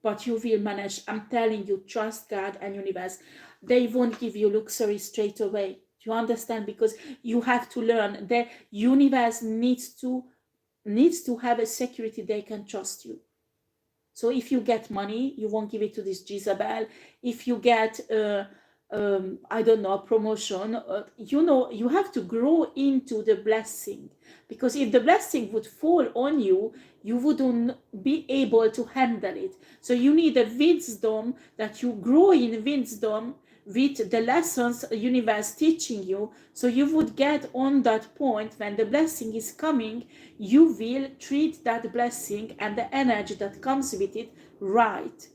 Speaker 1: But you will manage. I'm telling you, trust God and universe. They won't give you luxury straight away. Do you understand? Because you have to learn. The universe needs to have a security they can trust you. So if you get money, you won't give it to this Jezebel. If you get, I don't know, promotion, you know, you have to grow into the blessing. Because if the blessing would fall on you, you wouldn't be able to handle it. So you need a wisdom, that you grow in wisdom with the lessons the universe teaching you, so you would get on that point when the blessing is coming, you will treat that blessing and the energy that comes with it right.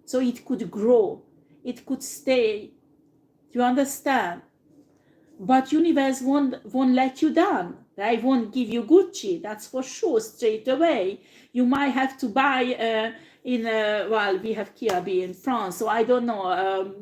Speaker 1: So it could grow, it could stay. You understand? But universe won't let you down. They won't give you Gucci, that's for sure, straight away. You might have to buy well, we have Kiabi in France, so I don't know,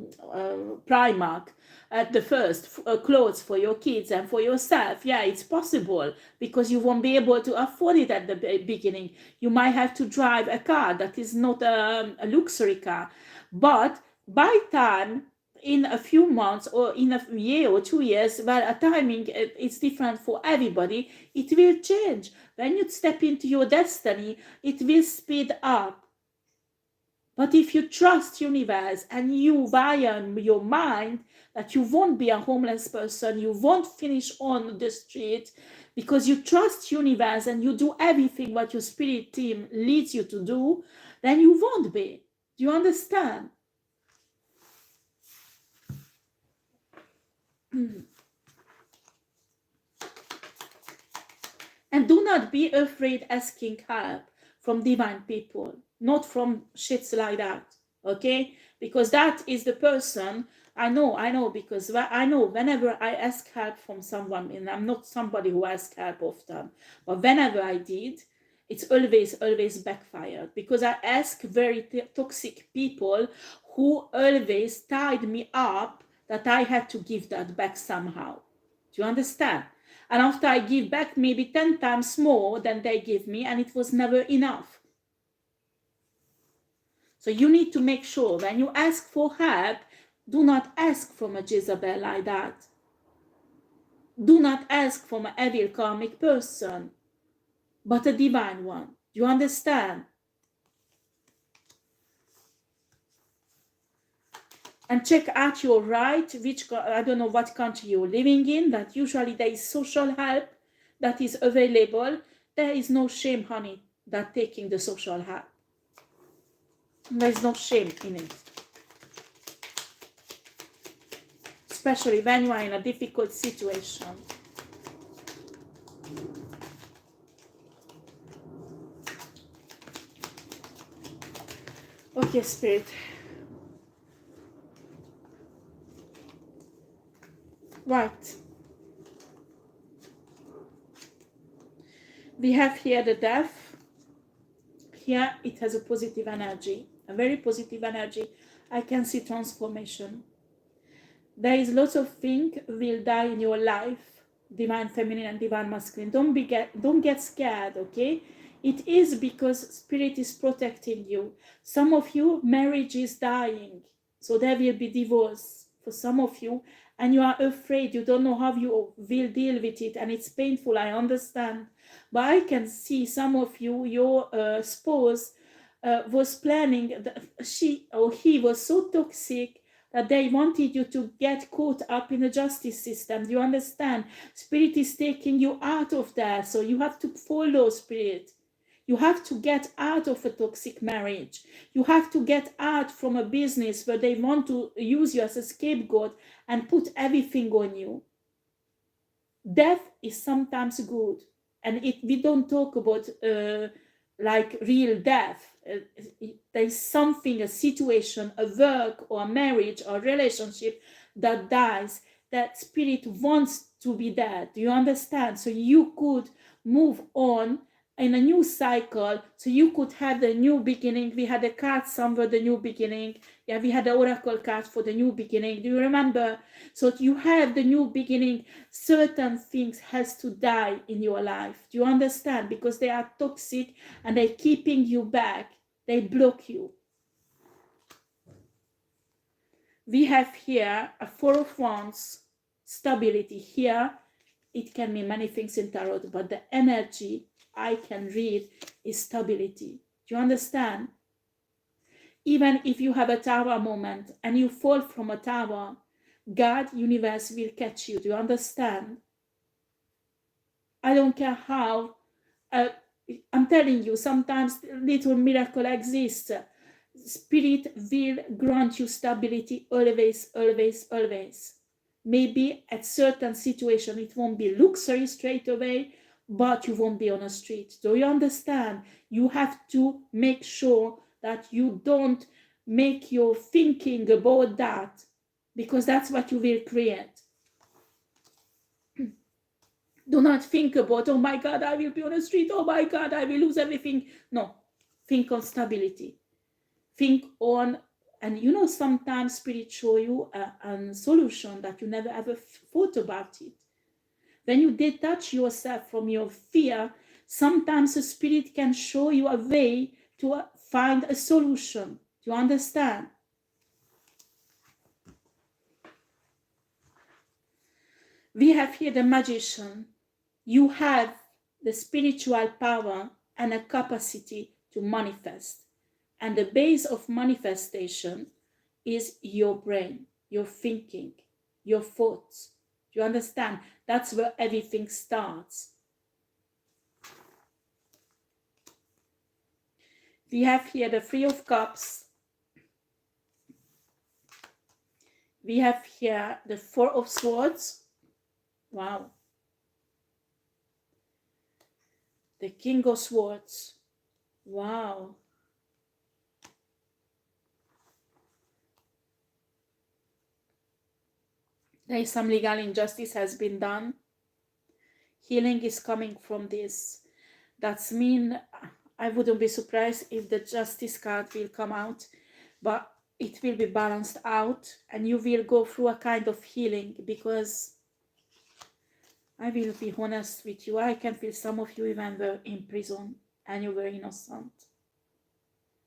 Speaker 1: Primark at the first, clothes for your kids and for yourself. Yeah, it's possible, because you won't be able to afford it at the beginning. You might have to drive a car that is not a luxury car, but by time, in a few months or in a year or 2 years, well, a timing it's different for everybody, it will change. When you step into your destiny, it will speed up. But if you trust universe and you wire your mind that you won't be a homeless person, you won't finish on the street, because you trust universe and you do everything what your spirit team leads you to do, then you won't be. Do you understand? And do not be afraid asking help from divine people, not from shits like that, okay? Because that is the person, I know, because I know whenever I ask help from someone, and I'm not somebody who asks help often, but whenever I did, it's always backfired, because I ask very toxic people who always tied me up that I had to give that back somehow. Do you understand? And after I give back maybe 10 times more than they give me, and it was never enough. So you need to make sure when you ask for help, do not ask from a Jezebel like that. Do not ask from an evil karmic person, but a divine one. Do you understand? And check out your right, which, I don't know what country you're living in, that usually there is social help that is available. There is no shame, honey, that taking the social help. There is no shame in it. Especially when you are in a difficult situation. Okay, Spirit. Right. We have here the death. Here it has a positive energy, a very positive energy. I can see transformation. There is lots of things will die in your life, divine feminine and divine masculine. Don't get scared, okay? It is because spirit is protecting you. Some of you, marriage is dying, so there will be divorce for some of you, and you are afraid, you don't know how you will deal with it, and it's painful, I understand. But I can see some of you, your spouse was planning, she or he was so toxic that they wanted you to get caught up in the justice system. Do you understand? Spirit is taking you out of that, so you have to follow spirit. You have to get out of a toxic marriage. You have to get out from a business where they want to use you as a scapegoat and put everything on you. Death is sometimes good, and we don't talk about like real death. There's something, a situation, a work or a marriage or a relationship that dies, that spirit wants to be dead. Do you understand? So you could move on in a new cycle, so you could have the new beginning. We had a card somewhere, the new beginning. Yeah, we had the oracle card for the new beginning. Do you remember? So you have the new beginning. Certain things has to die in your life. Do you understand? Because they are toxic and they're keeping you back. They block you. We have here a Four of Wands. stability. Here, it can mean many things in tarot, but the energy I can read is stability. Do you understand? Even if you have a tower moment and you fall from a tower, God, universe will catch you. Do you understand? I don't care how. I'm telling you, sometimes little miracle exists. Spirit will grant you stability always, always, always. Maybe at certain situation it won't be luxury straight away, but you won't be on a street. Do you understand? You have to make sure that you don't make your thinking about that, because that's what you will create. Do not think about, oh my God, I will be on the street. Oh my God, I will lose everything. No, think on stability. Think on, and you know, sometimes Spirit show you a solution that you never ever thought about it. When you detach yourself from your fear, sometimes the Spirit can show you a way to find a solution. Do you understand? We have here the Magician. You have the spiritual power and a capacity to manifest. And the base of manifestation is your brain, your thinking, your thoughts. Do you understand? That's where everything starts. We have here the Three of Cups. We have here the Four of Swords. Wow. The King of Swords. Wow. There is some legal injustice has been done. Healing is coming from this. That's mean I wouldn't be surprised if the Justice card will come out, but it will be balanced out and you will go through a kind of healing, because I will be honest with you, I can feel some of you even were in prison and you were innocent.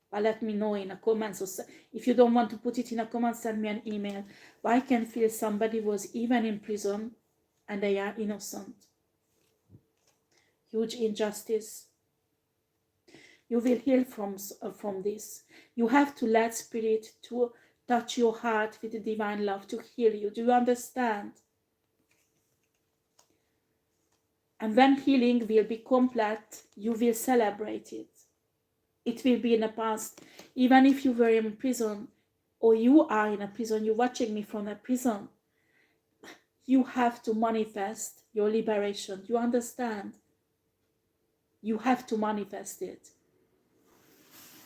Speaker 1: But let me know in the comments, or if you don't want to put it in a comment, send me an email. But I can feel somebody was even in prison and they are innocent. Huge injustice. You will heal from this. You have to let Spirit to touch your heart with the divine love to heal you. Do you understand? And when healing will be complete, you will celebrate it. It will be in the past. Even if you were in prison, or you are in a prison, you're watching me from a prison, you have to manifest your liberation. You understand? You have to manifest it.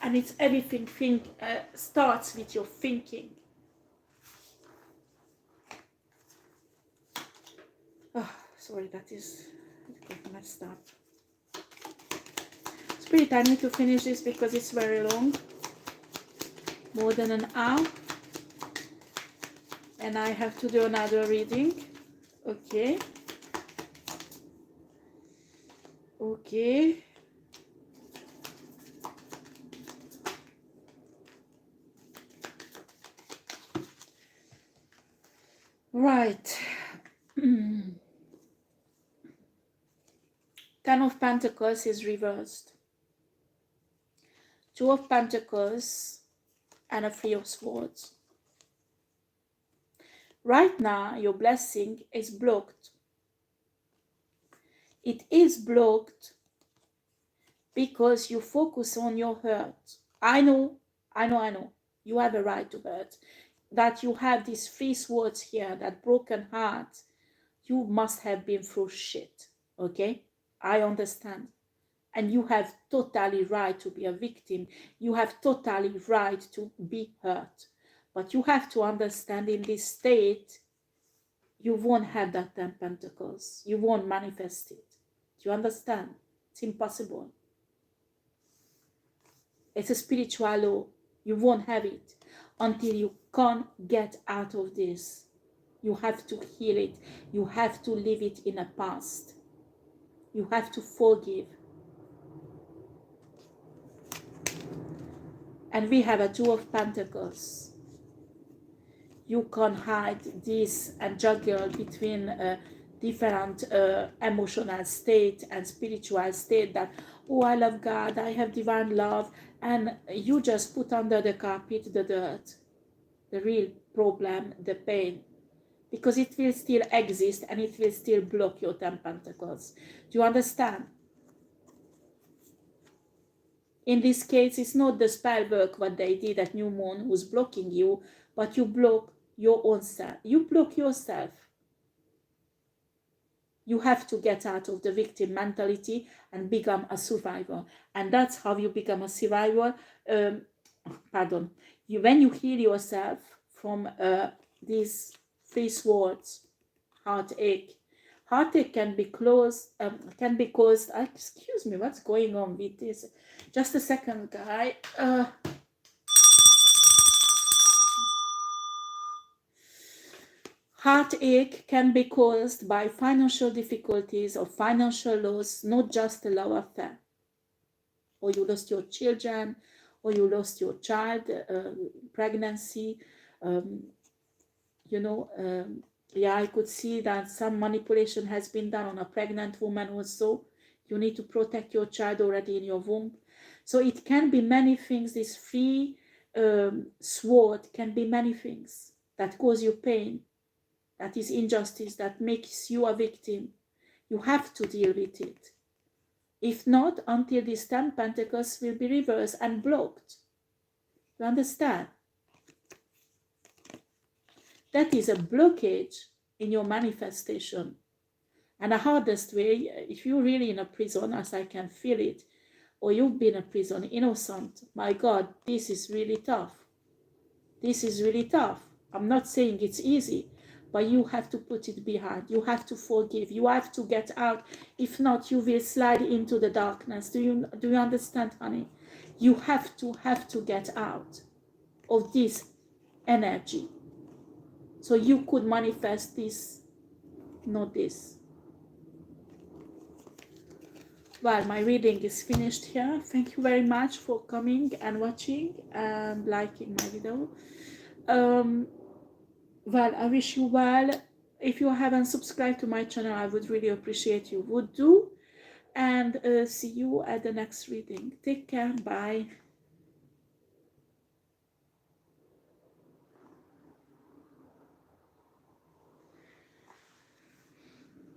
Speaker 1: And it's everything starts with your thinking. Oh, sorry, that is messed up. Spirit, I need to finish this because it's very long. More than an hour. And I have to do another reading. Okay. Okay. Right. 10 of Pentacles is reversed. 2 of Pentacles and a 3 of Swords. Right now, your blessing is blocked. It is blocked because you focus on your hurt. I know. You have a right to hurt. That you have these 3 swords here, that broken heart. You must have been through shit. Okay? I understand. And you have totally right to be a victim. You have totally right to be hurt. But you have to understand, in this state, you won't have that 10 pentacles. You won't manifest it. Do you understand? It's impossible. It's a spiritual law. You won't have it until you can't get out of this. You have to heal it. You have to leave it in the past. You have to forgive. And we have a 2 of Pentacles. you can hide this and juggle between different emotional state and spiritual state, that, oh, I love God, I have divine love, and you just put under the carpet the dirt, the real problem, the pain, because it will still exist and it will still block your 10 pentacles. Do you understand? In this case, it's not the spell work what they did at new moon who's blocking you, but you block your own self. You block yourself. You have to get out of the victim mentality and become a survivor. And that's how you become a survivor. When you heal yourself from these 3 swords, heartache. Heartache can be caused, excuse me, what's going on with this? Just a second, guy. Heartache can be caused by financial difficulties or financial loss, not just a love affair. Or you lost your children, or you lost your child, pregnancy, yeah, I could see that some manipulation has been done on a pregnant woman also. You need to protect your child already in your womb. So it can be many things. This 3 sword can be many things that cause you pain, that is injustice, that makes you a victim. You have to deal with it. If not, until these 10 pentacles will be reversed and blocked. You understand? That is a blockage in your manifestation. And the hardest way, if you're really in a prison, as I can feel it, or you've been in a prison innocent, my God, this is really tough. This is really tough. I'm not saying it's easy, but you have to put it behind. You have to forgive. You have to get out. If not, you will slide into the darkness. Do you understand, honey? You have to get out of this energy. So you could manifest this, not this. Well, my reading is finished here. Thank you very much for coming and watching and liking my video. Well, I wish you well. If you haven't subscribed to my channel, I would really appreciate you would do. And see you at the next reading. Take care. Bye.